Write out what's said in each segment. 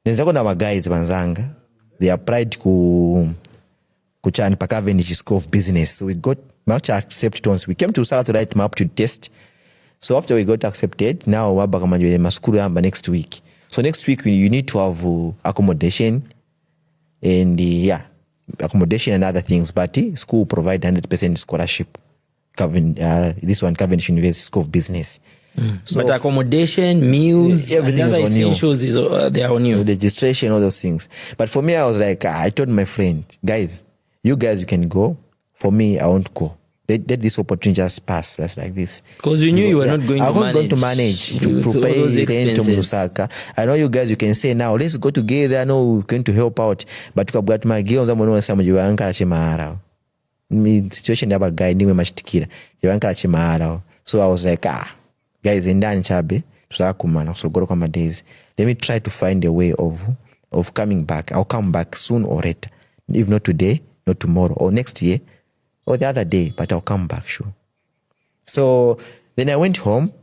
Nenzako na guys banzanga. They applied kuchani pa Cavendish School of Business. So we got much acceptance. We came to Sala to write map to test. So after we got accepted, now wabakamanjwe maskuru amba next week. So next week you need to have accommodation and accommodation and other things. But school will provide 100% scholarship. This one Cavendish University School of Business. So but accommodation, meals, everything and other is on essentials is they are on you. Registration, all those things. But for me, I was like, I told my friend, guys, you can go. For me, I won't go. Let this opportunity just pass. That's like this. Because you knew you were not going to manage. To pay rent to Musaka. I know you guys, you can say now, let's go together. I know we're going to help out. But you got my girls, I'm going to say, you are chimara. Situation yaba guy niwe mashitikira. You are chimara. So I was like, guys, endani chabe. Tusakumana. So go to days. Let me try to find a way of coming back. I'll come back soon or later. If not today, not tomorrow, or next year, or the other day, but I'll come back, sure. So then I went home.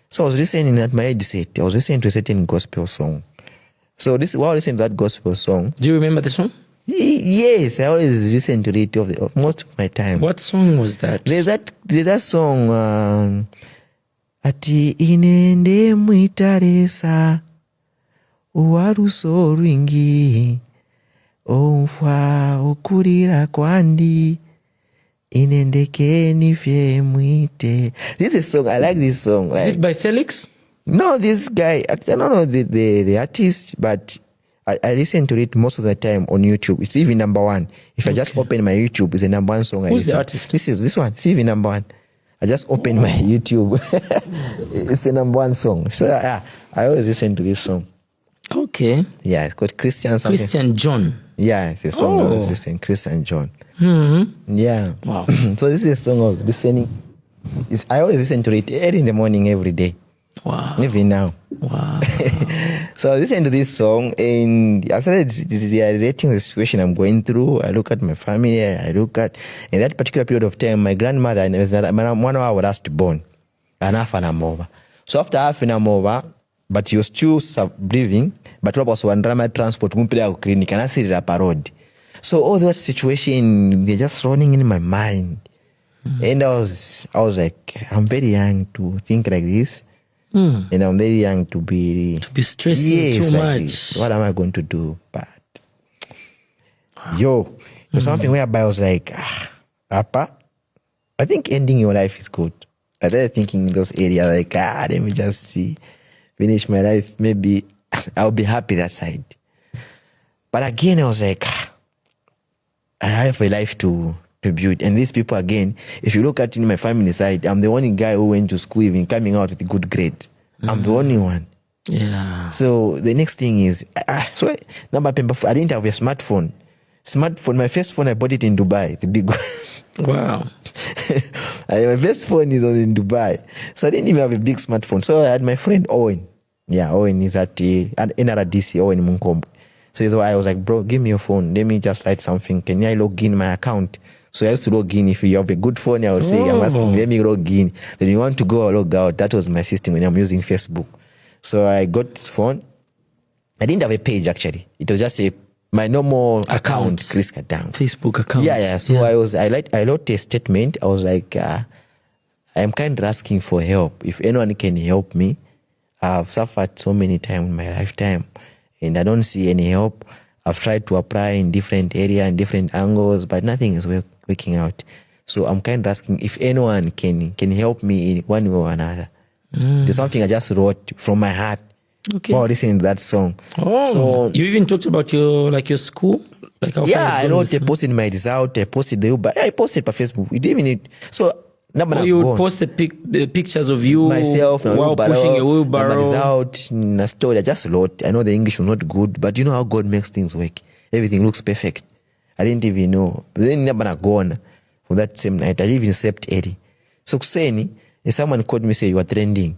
So I was listening at my headset. I was listening to a certain gospel song. So while listening to that gospel song. Do you remember the song? Yes, I always listen to it of most of my time. What song was that? There's that song, Ati inende mwitaresa uwaruso rwingi omfwa ukurira kwandi inendeke nifye mwite. This is a song, I like this song. Is it by Felix? No, this guy, I don't know the artist, but I listen to it most of the time on YouTube. It's even number one. If I just open my YouTube, it's a number one song. Who's the artist? This one. It's even number one. I just opened my YouTube. It's the number one song. So I always listen to this song. Okay. Yeah, it's called Christian something. Christian John. Yeah, it's a song I always listen. Christian John. Mm-hmm. Yeah. Wow. So this is a song I was listening. I always listen to it early in the morning every day. Wow. Even now. Wow. So I listened to this song and I started relating the situation I'm going through. I look at my family. I look at, in that particular period of time, my grandmother, one hour was last born. And half an hour over. So after half an hour over, but he was still breathing, but what was one drama transport, clinic, and I see the road. So all those situations, they're just running in my mind. And I was like, I'm very young to think like this. And I'm very young to be stressing too like much. This. What am I going to do? But there's something whereby I was like, Appa, I think ending your life is good. I started thinking in those areas like, let me just finish my life. Maybe I'll be happy that side. But again, I was like, I have a life to build. And these people, again, if you look at in my family side, I'm the only guy who went to school even coming out with a good grade. I'm the only one. Yeah. So the next thing is, I didn't have a smartphone. My first phone, I bought it in Dubai, the big one. Wow. My first phone is in Dubai. So I didn't even have a big smartphone. So I had my friend Owen. Yeah, Owen is at NRDC, Owen Munkombo. So I was like, bro, give me your phone. Let me just write something. Can I log in my account? So I used to log in. If you have a good phone, I would say, I'm asking, let me log in. Then you want to go or log out. That was my system when I'm using Facebook. So I got this phone. I didn't have a page, actually. It was just my normal account, Chris Kadam. Facebook account. Yeah. So I wrote a statement. I was like, I'm kind of asking for help. If anyone can help me, I've suffered so many times in my lifetime. And I don't see any help. I've tried to apply in different areas and different angles, but nothing is working out. So I'm kind of asking if anyone can help me in one way or another. There's something I just wrote from my heart while listening to that song. Oh, so you even talked about your school? Like how I wrote, I posted my result, I posted the Uber. I posted by Facebook. We didn't even need. So you would post the pictures of you myself while pushing a wheelbarrow. Result in a story. I just wrote. I know the English was not good, but you know how God makes things work. Everything looks perfect. I didn't even know. But then never gone for that same night. I even slept early. So Kuseni, someone called me say you are trending.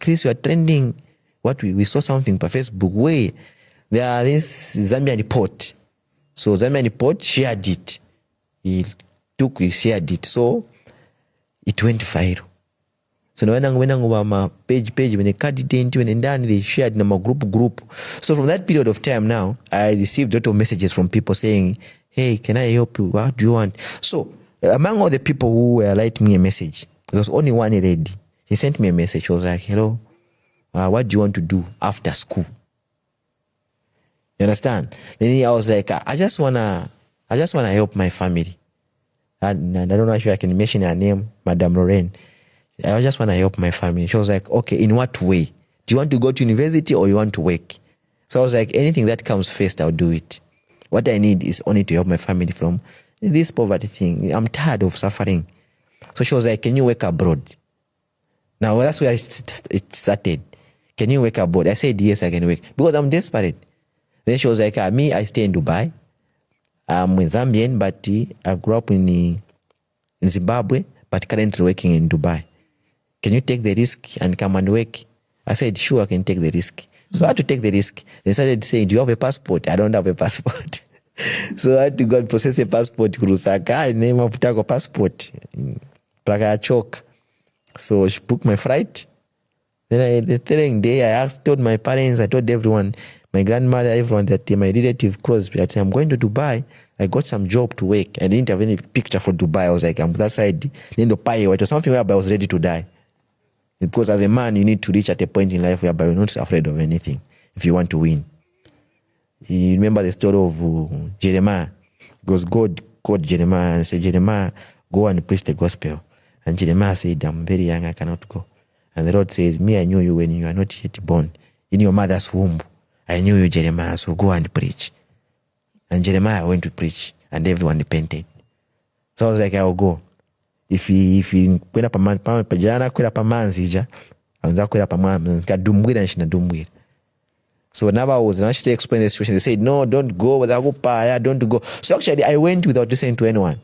Chris, you are trending. What we saw something per Facebook. Where there are this Zambian report. So Zambian report shared it. He shared it. So it went viral. So when my page when they cut it into and then they shared in my group. So from that period of time now, I received a lot of messages from people saying, hey, can I help you? What do you want? So among all the people who were writing me a message, there was only one lady. She sent me a message. She was like, hello, what do you want to do after school? You understand? Then I was like, I just wanna help my family. And I don't know if I can mention her name, Madame Lorraine. I just want to help my family. She was like, okay, in what way? Do you want to go to university or you want to work? So I was like, anything that comes first, I'll do it. What I need is only to help my family from this poverty thing. I'm tired of suffering. So she was like, can you work abroad? Now, that's where it started. Can you work abroad? I said, yes, I can work. Because I'm desperate. Then she was like, me, I stay in Dubai. I'm Zambian, but I grew up in Zimbabwe, but currently working in Dubai. Can you take the risk and come and work? I said, sure, I can take the risk. So I had to take the risk. They started saying, do you have a passport? I don't have a passport. So I had to go and process a passport. Kurusaka, name of Tago passport. Praga choke. So she booked my flight. Then the third day, told my parents, I told everyone, my grandmother, everyone, that my relative close, that I'm going to Dubai. I got some job to work. I didn't have any picture for Dubai. I was like, I'm that side. Then the pie, it was something whereby I was ready to die. Because as a man, you need to reach at a point in life whereby you're not afraid of anything if you want to win. You remember the story of Jeremiah? Because God called Jeremiah and said, Jeremiah, go and preach the gospel. And Jeremiah said, I'm very young, I cannot go. And the Lord says, me, I knew you when you are not yet born. In your mother's womb, I knew you, Jeremiah, so go and preach. And Jeremiah went to preach, and everyone repented. So I was like, I'll go. If he kwenda pajana kwenda pamanzi ija, anza kwenda pamanzi kadumwira nshina dumwira. So now I was actually explaining the situation. They said, no, don't go, don't go. So actually I went without listening to anyone.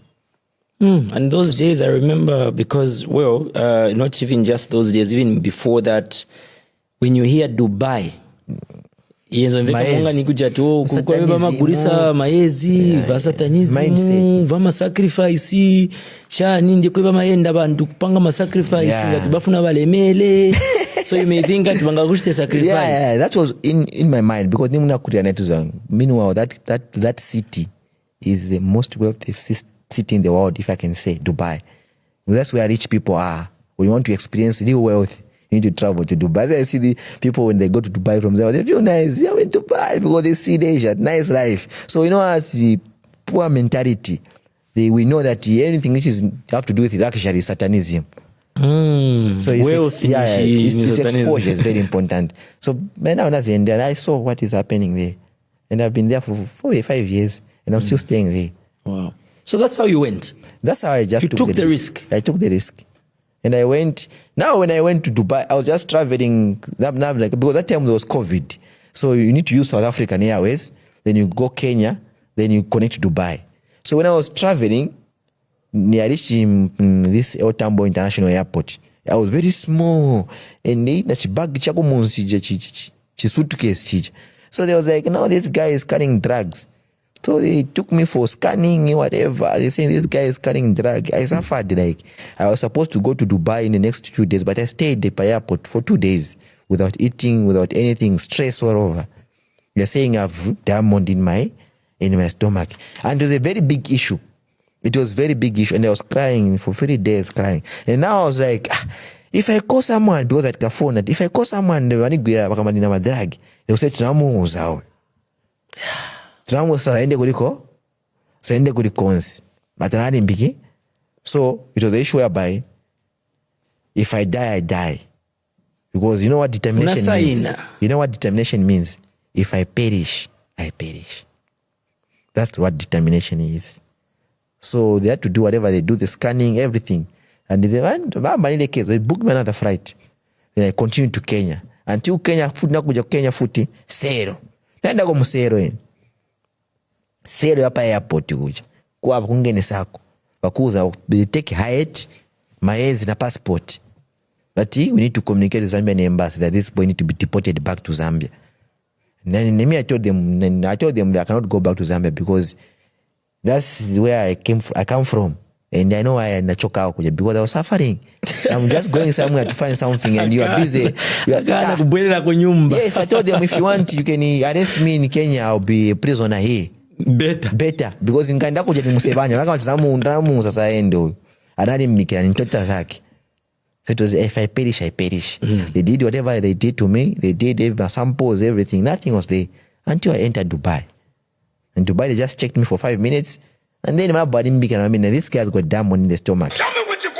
And those days I remember because, not even just those days, even before that, when you hear Dubai, nikuja tu kukweba magurisa maezi vasatanizimu vama sacrifice sha nindi kweba maenda bantu kupanga ma sacrifice bafuna balemele. So you may think that bangagushite sacrifice. Yeah, that was in my mind because nimuna kuria netizang. Meanwhile, that city is the most wealthy city in the world, if I can say, Dubai. That's where rich people are. When you want to experience real wealth, you need to travel to Dubai. I see the people when they go to Dubai from there, they feel nice. They went to Dubai because they see Asia, nice life. So as the poor mentality, we know that anything which have to do with luxury, satanism. So it's exposure is very important. So now and I saw what is happening there, and I've been there for 4 or 5 years, and I'm still staying there. Wow! So that's how you went. That's how I just took the risk. I took the risk. And I went, now when I went to Dubai, I was just traveling, because that time there was COVID. So you need to use South African Airways, then you go Kenya, then you connect to Dubai. So when I was traveling, I reached this El Tambo International Airport. I was very small. And bag suitcase. So they was like, now this guy is carrying drugs. So they took me for scanning, whatever. They saying this guy is carrying drug. I suffered. I was supposed to go to Dubai in the next 2 days, but I stayed at the airport for 2 days without eating, without anything, stress all over. They're saying I have diamond in my stomach. And it was a very big issue. It was a very big issue. And I was crying for 3 days, crying. And now I was like, if I call someone, because I had a phone, if I call someone, they will say, saende kulikonzi but anali mbiki. So it was the issue whereby if I die, I die, because you know what determination means. You know what determination means. If I perish, I perish. That's what determination is. So they had to do whatever they do, the scanning, everything, and they booked me another flight. Then I continued to Kenya until Kenya futi zero. Naenda kwa musero sero hapa airport kuja kwa kungene sako bakuza take height maezi na passport that we need to communicate to Zambian embassy that this boy need to be deported back to Zambia. And then I told them I cannot go back to Zambia because that's where I come from. And I know why nachoka out because I was suffering. I'm just going somewhere to find something and you are busy. Yes, I told them if you want you can arrest me in Kenya, I'll be a prisoner here. Better because nkaenda kuja nimusebanya waka mtazamu ndamu sasa endo. Adani mikira nitota zake. So it was if I perish I perish. They did whatever they did to me. They did samples, everything. Nothing was there until I entered Dubai. In Dubai they just checked me for 5 minutes. And then my body became, this guy's got damn one in the stomach. Tell me what you